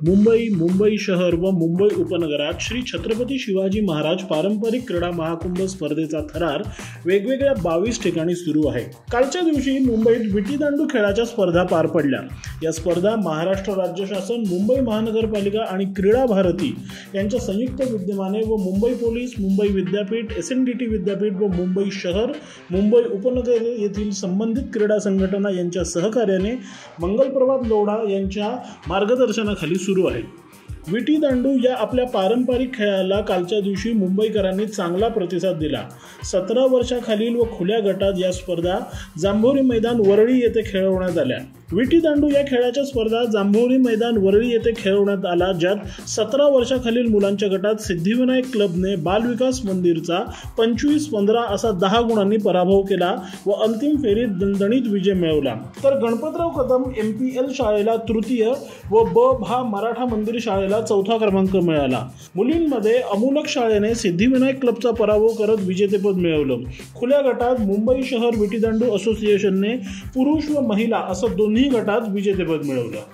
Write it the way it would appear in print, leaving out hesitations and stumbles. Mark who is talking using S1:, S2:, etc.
S1: मुंबई शहर व मुंबई उपनगरात श्री छत्रपती शिवाजी महाराज पारंपरिक क्रीडा महाकुंभ स्पर्धेचा थरार वेगवेगळ्या 22 ठिकाणी सुरू आहे। कालच्या दिवशी मुंबईत विटीदांडू खेळाच्या स्पर्धा पार पडल्या। या स्पर्धा महाराष्ट्र राज्य शासन, मुंबई महानगरपालिका आणि क्रीडा भारती यांच्या संयुक्त विद्यमाने व मुंबई पोलीस, मुंबई विद्यापीठ, SNDT विद्यापीठ व मुंबई शहर, मुंबई उपनगर येथील संबंधित क्रीडा संघटना यांच्या सहकार्याने मंगलप्रभात लोढा यांच्या मार्गदर्शनाखाली सुरू आहे। विटीदांडू या आपल्या पारंपरिक खेळाला कालच्या दिवशी मुंबईकरांनी चांगला प्रतिसाद दिला। 17 वर्षाखालील व खुल्या गटात या स्पर्धा जांभोरी मैदान वरळी येथे खेळवण्यात आल्या। विटीदांडू या खेळाच्या स्पर्धा जांभोरी मैदान वरळी येथे खेळवण्यात आला, ज्यात 17 वर्षाखालील मुलांच्या गटात सिद्धिविनायक क्लबने बालविकास मंदिरचा 25-15 असा 10 गुणांनी पराभव केला व अंतिम फेरीत दणदणीत विजय मिळवला। तर गणपतराव कदम MPL शाळेला तृतीय व भा मराठा मंदिर शाळेला चौथा क्रमांक मिळाला। मुलींमध्ये अमूलक शाळेने सिद्धिविनायक क्लबचा पराभव करत विजेतेपद मिळवलं। खुल्या गटात मुंबई शहर विटीदांडू असोसिएशनने पुरुष व महिला असं दोन्ही गटात विजेतेपद मिळवलं।